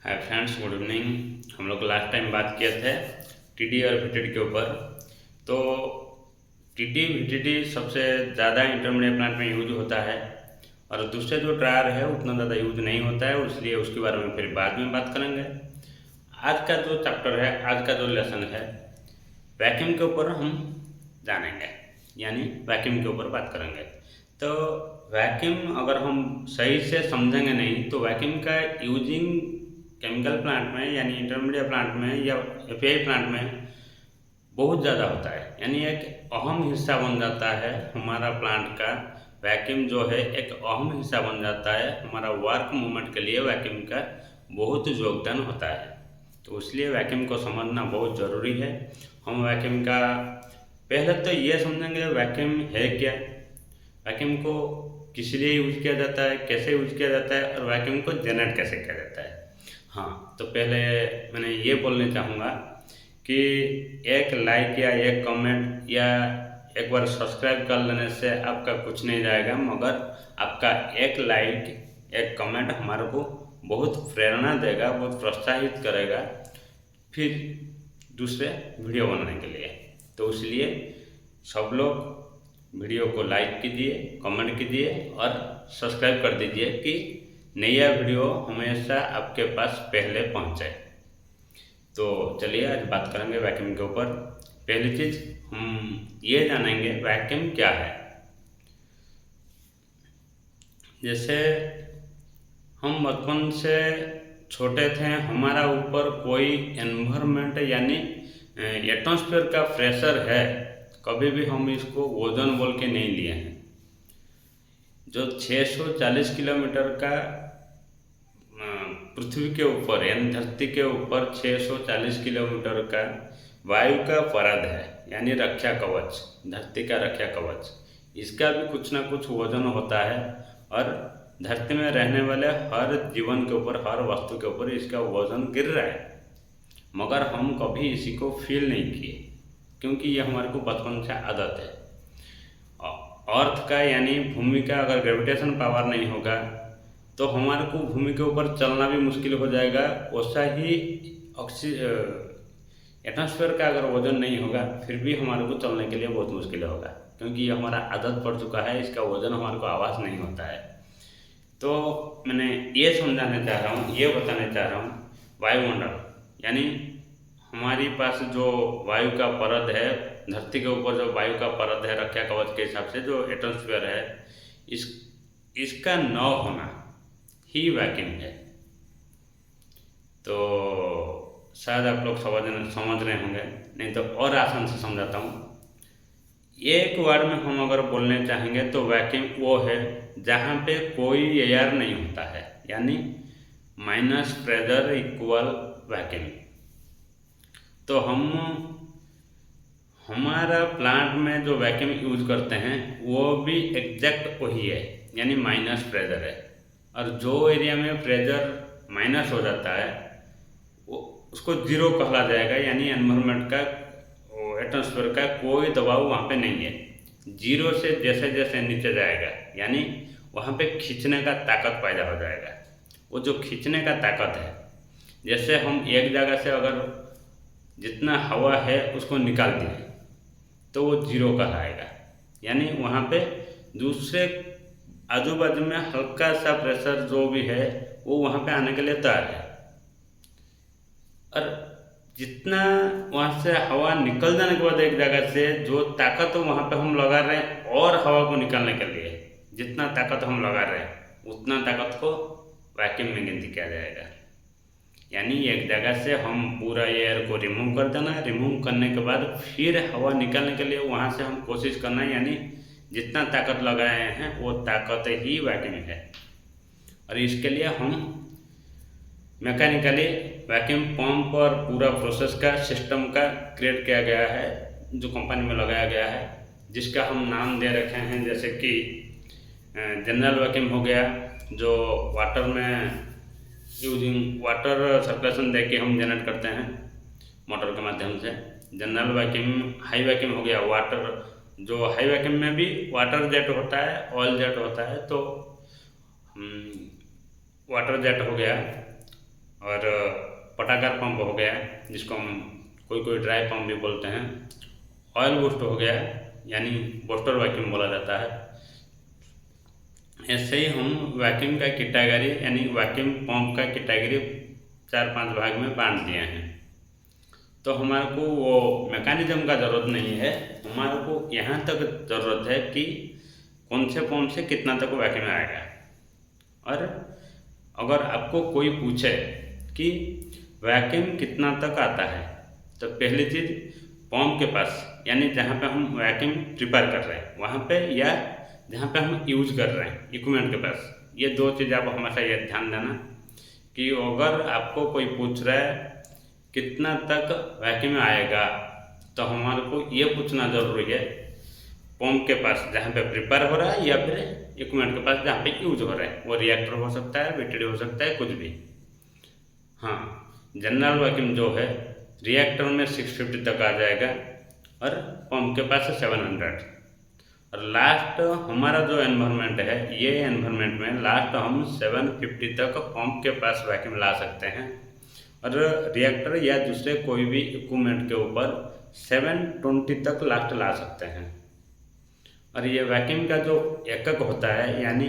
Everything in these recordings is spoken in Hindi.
Hi friends, good evening. हम लोग लास्ट टाइम बात किए थे टीडी और वीटीडी के ऊपर। तो टीडी वीटीडी सबसे ज़्यादा इंटरमीडिएट प्लांट में यूज होता है और दूसरे जो ड्रायर है उतना ज़्यादा यूज नहीं होता है, इसलिए उसके बारे में फिर बाद में बात करेंगे। आज का जो चैप्टर है, आज का जो लेसन है, वैक्यूम के ऊपर हम जानेंगे, यानी वैक्यूम के ऊपर बात करेंगे। तो वैक्यूम अगर हम सही से समझेंगे नहीं तो वैक्यूम का यूजिंग केमिकल प्लांट में यानी इंटरमीडिएट प्लांट में या एपीआई प्लांट में बहुत ज़्यादा होता है, यानी एक अहम हिस्सा बन जाता है हमारा प्लांट का। वैक्यूम जो है एक अहम हिस्सा बन जाता है हमारा वर्क मूवमेंट के लिए। वैक्यूम का बहुत योगदान होता है, तो इसलिए वैक्यूम को समझना बहुत ज़रूरी है। हम वैक्यूम का पहले तो ये समझेंगे वैक्यूम है क्या, वैक्यूम को किस लिए यूज किया जाता है, कैसे यूज किया जाता है और वैक्यूम को जनरेट कैसे किया जाता है। हाँ, तो पहले मैंने ये बोलना चाहूँगा कि एक लाइक या एक कमेंट या एक बार सब्सक्राइब कर लेने से आपका कुछ नहीं जाएगा, मगर आपका एक लाइक एक कमेंट हमारे को बहुत प्रेरणा देगा, बहुत प्रोत्साहित करेगा फिर दूसरे वीडियो बनाने के लिए। तो इसलिए सब लोग वीडियो को लाइक कीजिए, कमेंट कीजिए और सब्सक्राइब कर दीजिए कि नया वीडियो हमेशा आपके पास पहले पहुंचे। तो चलिए आज बात करेंगे वैक्यूम के ऊपर। पहली चीज़ हम ये जानेंगे वैक्यूम क्या है। जैसे हम बचपन से छोटे थे, हमारा ऊपर कोई एनवायरनमेंट यानी एटमॉस्फेयर का प्रेशर है, कभी भी हम इसको ओजोन बोल के नहीं लिए हैं। जो 640 किलोमीटर का पृथ्वी के ऊपर यानी धरती के ऊपर 640 किलोमीटर का वायु का परत है, यानी रक्षा कवच, धरती का रक्षा कवच। इसका भी कुछ ना कुछ वजन होता है और धरती में रहने वाले हर जीवन के ऊपर, हर वस्तु के ऊपर इसका वजन गिर रहा है, मगर हम कभी इसी को फील नहीं किए क्योंकि ये हमारे को बचपन से आदत है। अर्थ का यानी भूमि का अगर ग्रेविटेशन पावर नहीं होगा तो हमारे को भूमि के ऊपर चलना भी मुश्किल हो जाएगा। वैसा ही एटमॉस्फेयर का अगर वजन नहीं होगा फिर भी हमारे को चलने के लिए बहुत मुश्किल होगा, क्योंकि ये हमारा आदत पड़ चुका है, इसका वजन हमारे को आवाज़ नहीं होता है। तो मैंने ये समझाना चाह रहा हूँ, ये बताना चाह रहा हूँ, वायुमंडल यानी हमारी पास जो वायु का परत है, धरती के ऊपर जो वायु का परत है रक्षा कवच के हिसाब से, जो एटमॉस्फेयर है, इसका न होना ही वैक्यूम है। तो शायद आप लोग समझ रहे होंगे, नहीं तो और आसान से समझाता हूँ। एक वर्ड में हम अगर बोलने चाहेंगे तो वैक्यूम वो है जहाँ पे कोई एयर नहीं होता है, यानी माइनस प्रेशर इक्वल वैक्यूम। तो हमारा प्लांट में जो वैक्यूम यूज करते हैं वो भी एग्जैक्ट वही है, यानी माइनस प्रेशर है। और जो एरिया में प्रेशर माइनस हो जाता है वो उसको जीरो कहला जाएगा, यानी एनवायरनमेंट का, एटमॉस्फेयर का कोई दबाव वहाँ पे नहीं है। जीरो से जैसे जैसे नीचे जाएगा यानी वहाँ पे खींचने का ताकत पैदा हो जाएगा। वो जो खींचने का ताकत है, जैसे हम एक जगह से अगर जितना हवा है उसको निकाल दिए तो वो जीरो कहलाएगा, यानी वहाँ पे दूसरे आजू बाजू में हल्का सा प्रेशर जो भी है वो वहाँ पे आने के लिए तैयार है। और जितना वहाँ से हवा निकल जाने के बाद एक जगह से जो ताकत वहाँ पे हम लगा रहे हैं और हवा को निकालने के लिए जितना ताकत हम लगा रहे हैं उतना ताकत को वैक्यूम में गिनती किया जाएगा। यानी एक जगह से हम पूरा एयर को रिमूव कर देना, रिमूव करने के बाद फिर हवा निकालने के लिए वहाँ से हम कोशिश करना, यानी जितना ताकत लगाए हैं वो ताकत ही वैक्यूम है। और इसके लिए हम मैकेनिकली वैक्यूम पंप और पूरा प्रोसेस का सिस्टम का क्रिएट किया गया है, जो कंपनी में लगाया गया है, जिसका हम नाम दे रखे हैं जैसे कि जनरल वैक्यूम हो गया, जो वाटर में यूजिंग वाटर सर्कुलेशन दे के हम जनरेट करते हैं मोटर के माध्यम से। जनरल वैक्यूम, हाई वैक्यूम हो गया, वाटर, जो हाई वैक्यूम में भी वाटर जेट होता है, ऑयल जेट होता है, तो वाटर जेट हो गया। और पटाकार पंप हो गया, जिसको हम कोई ड्राई पंप भी बोलते हैं। ऑयल बूस्ट हो गया, यानी बूस्टर वैक्यूम बोला जाता है। ऐसे ही हम वैक्यूम का कैटेगरी यानी वैक्यूम पंप का कैटेगरी 4-5 भाग में बांट दिए हैं। तो हमारे को वो मैकेनिज्म का ज़रूरत नहीं है, हमारे को यहाँ तक ज़रूरत है कि कौन से पंप से कितना तक वैक्यूम आएगा। और अगर आपको कोई पूछे कि वैक्यूम कितना तक आता है, तो पहली चीज़ पंप के पास यानी जहाँ पे हम वैक्यूम प्रिपेयर कर रहे हैं वहाँ पे, या जहाँ पे हम यूज कर रहे हैं इक्विपमेंट के पास, ये 2 चीज़ आप हमेशा ये ध्यान देना कि अगर आपको कोई पूछ रहा है कितना तक वैक्यूम आएगा, तो हमारे को ये पूछना ज़रूरी है पंप के पास जहाँ पे प्रिपेयर हो रहा है, या फिर इक्विपमेंट के पास जहाँ पे यूज हो रहा है। वो रिएक्टर हो सकता है, VTD हो सकता है, कुछ भी। हाँ, जनरल वैक्यूम जो है रिएक्टर में 650 तक आ जाएगा और पंप के पास 700। और लास्ट हमारा जो एनवायरनमेंट है, ये एनवायरनमेंट में लास्ट हम 750 तक पंप के पास वैक्यूम ला सकते हैं। और रिएक्टर या दूसरे कोई भी इक्विपमेंट के ऊपर 720 तक लास्ट ला सकते हैं। और ये वैक्यूम का जो एकक होता है, यानी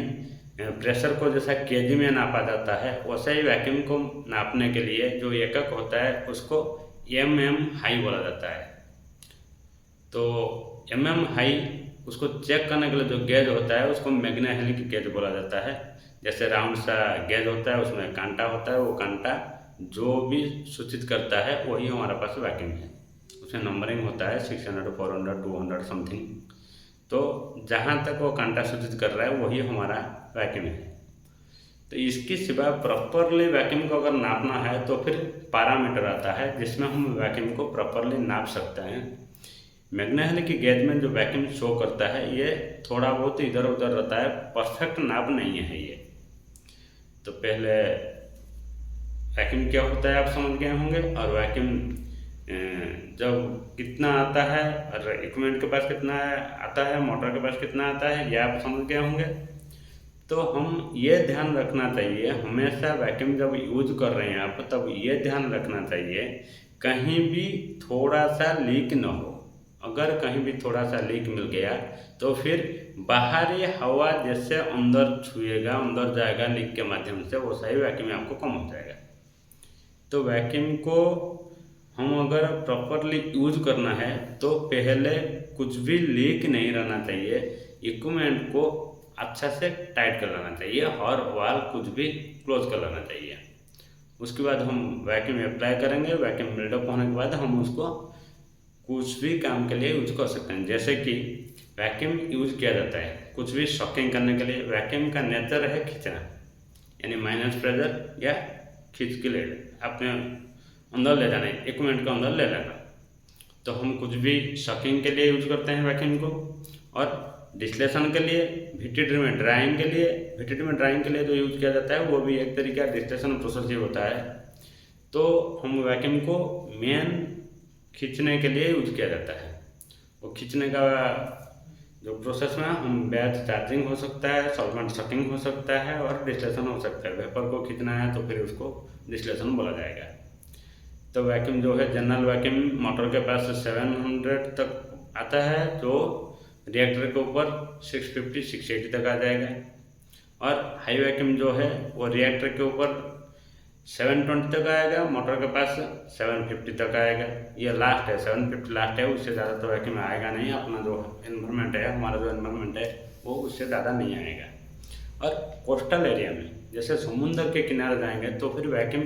प्रेशर को जैसा केजी में नापा जाता है, वैसे ही वैक्यूम को नापने के लिए जो एकक होता है उसको हाई बोला जाता है। तो हाई उसको चेक करने के लिए जो गेज होता है उसको मैग्नेहेलिक गेज बोला जाता है। जैसे राउंड सा गेज होता है, उसमें कांटा होता है, वो कांटा जो भी सूचित करता है वही हमारे पास वैक्यूम है। उसमें नंबरिंग होता है 600, 400, 200 समथिंग। तो जहाँ तक वो कांटा सूचित कर रहा है वही हमारा वैक्यूम है। तो इसके सिवा प्रॉपरली वैक्यूम को अगर नापना है तो फिर पैरामीटर आता है जिसमें हम वैक्यूम को प्रॉपरली नाप सकते हैं। मैग्नेहेलिक गेज में जो वैक्यूम शो करता है ये थोड़ा बहुत इधर उधर रहता है, परफेक्ट नाप नहीं है ये। तो पहले वैक्यूम क्या होता है आप समझ गए होंगे, और वैक्यूम जब कितना आता है और इक्विपमेंट के पास कितना आता है, मोटर के पास कितना आता है, ये आप समझ गए होंगे। तो हम ये ध्यान रखना चाहिए हमेशा वैक्यूम जब यूज कर रहे हैं आप, तब ये ध्यान रखना चाहिए कहीं भी थोड़ा सा लीक न हो। अगर कहीं भी थोड़ा सा लीक मिल गया तो फिर बाहरी हवा जैसे अंदर छुएगा, अंदर जाएगा लीक के माध्यम से, वो सही वैक्यूम आपको कम हो जाएगा। तो वैक्यूम को हम अगर प्रॉपरली यूज करना है तो पहले कुछ भी लीक नहीं रहना चाहिए, इक्विपमेंट को अच्छा से टाइट कर लेना चाहिए, हर वाल कुछ भी क्लोज कर लेना चाहिए। उसके बाद हम वैक्यूम अप्लाई करेंगे। वैक्यूम बिल्डअप होने के बाद हम उसको कुछ भी काम के लिए यूज कर सकते हैं। जैसे कि वैक्यूम यूज किया जाता है कुछ भी शॉकिंग करने के लिए। वैक्यूम का नेचर है खींचना, यानी माइनस प्रेशर या खींच के ले अपने अंदर ले जाना, इक्विपमेंट को अंदर ले लेना। तो हम कुछ भी शॉकिंग के लिए यूज करते हैं वैक्यूम को। और डिस्टिलेशन के लिए, VTD में ड्राइंग के लिए जो यूज किया जाता है वो भी एक तरीका डिस्टिलेशन प्रोसेस ही होता है। तो हम वैक्यूम को मेन खींचने के लिए यूज किया जाता है। वो खींचने का जो प्रोसेस में हम बैच चार्जिंग हो सकता है, सॉल्वेंट सकिंग हो सकता है और डिस्टिलेशन हो सकता है। वेपर को खींचना है तो फिर उसको डिस्टिलेशन बोला जाएगा। तो वैक्यूम जो है जनरल वैक्यूम मोटर के पास 700 तक आता है, जो रिएक्टर के ऊपर 650 680 तक आ जाएगा। और हाई वैक्यूम जो है वो रिएक्टर के ऊपर 720 तक आएगा, मोटर के पास 750 तक आएगा। ये लास्ट है, 750 लास्ट है, उससे ज़्यादा तो वैक्यूम आएगा नहीं। अपना जो एनवायरनमेंट है, हमारा जो एनवायरनमेंट है वो उससे ज़्यादा नहीं आएगा। और कोस्टल एरिया में जैसे समुद्र के किनारे जाएंगे तो फिर वैक्यूम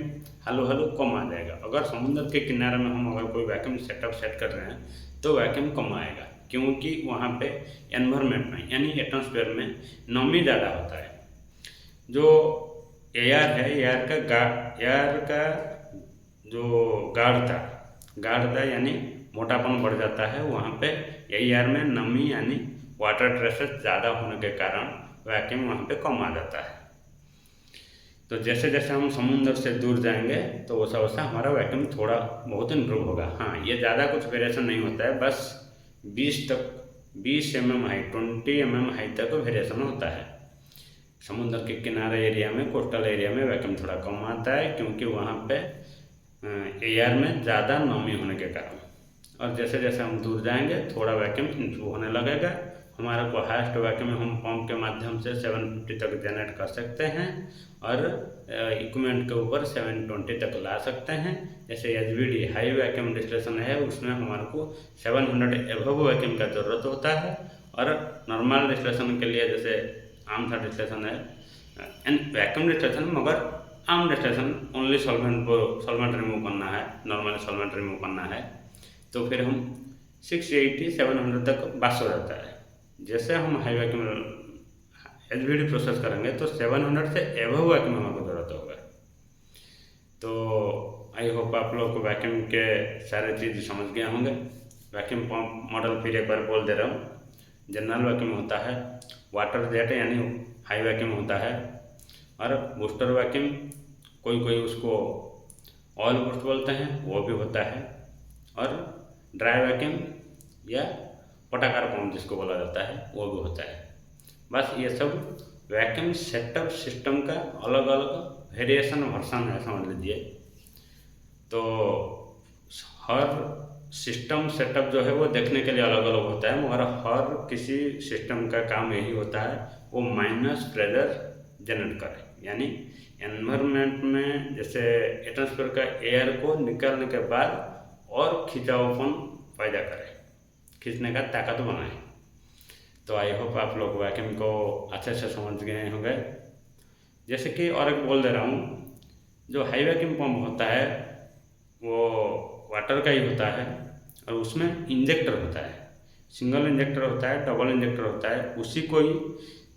हल्लू कम आ जाएगा। अगर समुद्र के किनारे में हम अगर कोई वैक्यूम सेटअप सेट कर रहे हैं तो वैक्यूम कम आएगा, क्योंकि वहाँ पे एनवायरनमेंट में यानी एटमॉस्फेयर में नमी ज़्यादा होता है। जो एयर है, एयर का जो गाढ़ता यानी मोटापन बढ़ जाता है वहाँ पे। एयर में नमी यानी वाटर ट्रेसेस ज़्यादा होने के कारण वैक्यूम वहाँ पे कम आ जाता है। तो जैसे जैसे हम समुद्र से दूर जाएंगे तो वैसा वैसा हमारा वैक्यूम थोड़ा बहुत इम्प्रूव होगा। हाँ, ये ज़्यादा कुछ वेरिएशन नहीं होता है, बस 20 mm हाई, 20 mm हाई तक वेरिएशन होता है। समुद्र के किनारे एरिया में, कोस्टल एरिया में वैक्यूम थोड़ा कम आता है, क्योंकि वहाँ पे एयर में ज़्यादा नमी होने के कारण। और जैसे जैसे हम दूर जाएंगे थोड़ा वैक्यूम इम्प्रूव होने लगेगा। हमारे को हाईएस्ट वैक्यूम हम पंप के माध्यम से 750 तक जनरेट कर सकते हैं और इक्विपमेंट के ऊपर 720 तक ला सकते हैं। जैसे एचवीडी हाई वैक्यूम डिस्टिलेशन है, उसमें हमारे को 700 एबव वैक्यूम का ज़रूरत होता है। और नॉर्मल डिस्टिलेशन के लिए जैसे आम सा डिस्टिलेशन है वैक्यूम डिस्टिलेशन, मगर आम डिस्टिलेशन ओनली सॉल्वेंट रिमूव करना है, नॉर्मल सॉल्वेंट रिमूव करना है, तो फिर हम 680-700 तक बस हो जाता है। जैसे हम हाई वैक्यूम एचवीडी प्रोसेस करेंगे तो 700 से एबव वैक्यूम हमारे को ज़रूरत होगा। तो आई होप आप लोग को वैक्यूम के सारे चीज़ समझ गए होंगे। वैक्यूम पंप मॉडल फिर एक बार बोल दे रहा हूँ। जनरल वैक्यूम होता है, वाटर जेट यानी हाई वैक्यूम होता है, और बूस्टर वैक्यूम कोई उसको ऑयल बूस्ट बोलते हैं, वो भी होता है, और ड्राई वैक्यूम या पटाकार पंप जिसको बोला जाता है वो भी होता है। बस ये सब वैक्यूम सेटअप सिस्टम का अलग अलग वेरिएशन वर्सन है, समझ लीजिए। तो हर सिस्टम सेटअप जो है वो देखने के लिए अलग अलग होता है, मगर हर किसी सिस्टम का काम यही होता है वो माइनस प्रेशर जनरेट करे, यानी एनवायरनमेंट में जैसे एटमॉस्फेयर का एयर को निकालने के बाद और खिंचावपन पैदा करे, खींचने का ताकत बनाए। तो आई होप आप लोग वैक्यूम को अच्छे से समझ गए होंगे। जैसे कि और एक बोल दे रहा हूँ, जो हाई वैक्यूम पंप होता है वो वाटर का ही होता है, और उसमें इंजेक्टर होता है, सिंगल इंजेक्टर होता है, डबल इंजेक्टर होता है। उसी को ही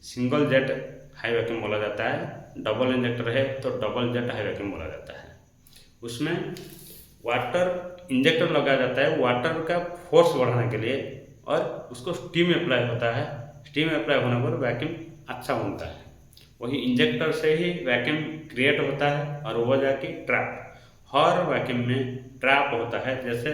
सिंगल जेट हाई वैक्यूम बोला जाता है, डबल इंजेक्टर है तो डबल जेट हाई वैक्यूम बोला जाता है। उसमें वाटर इंजेक्टर लगाया जाता है वाटर का फोर्स बढ़ाने के लिए, और उसको स्टीम अप्लाई होता है। स्टीम अप्लाई होने पर वैक्यूम अच्छा बनता है। वही इंजेक्टर से ही वैक्यूम क्रिएट होता है और वो जाके ट्रैप, हर वैक्यूम में ट्रैप होता है। जैसे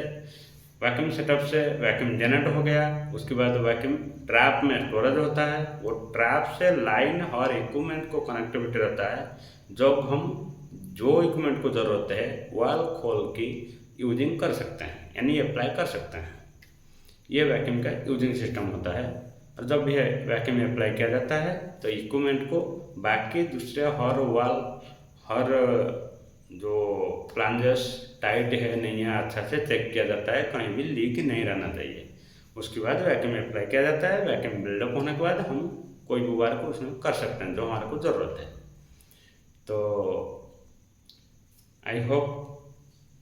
वैक्यूम सेटअप से वैक्यूम जनरेट हो गया, उसके बाद वैक्यूम ट्रैप में स्टोरेज होता है, वो ट्रैप से लाइन और इक्विपमेंट को कनेक्टिविटी रहता है। जब हम जो इक्विपमेंट को ज़रूरत है वाल खोल की यूजिंग कर सकते हैं, यानी अप्लाई कर सकते हैं। ये वैक्यूम का यूजिंग सिस्टम होता है। और जब भी वैक्यूम अप्लाई किया जाता है तो इक्विपमेंट को बाकी दूसरे हर वाल, हर जो फ्लांजर्स टाइट है नहीं है, अच्छा से चेक किया जाता है, कहीं भी लीक नहीं रहना चाहिए। उसके बाद वैक्यूम अप्लाई किया जाता है। वैक्यूम बिल्डअप होने के बाद हम कोई भी वार को उसमें कर सकते हैं जो हमारे को ज़रूरत है। तो आई होप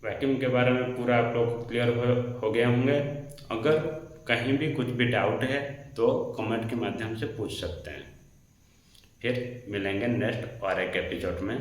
वैक्यूम के बारे में पूरा आप लोग क्लियर हो गए होंगे। अगर कहीं भी कुछ भी डाउट है तो कमेंट के माध्यम से पूछ सकते हैं। फिर मिलेंगे नेक्स्ट और एक एपिसोड में।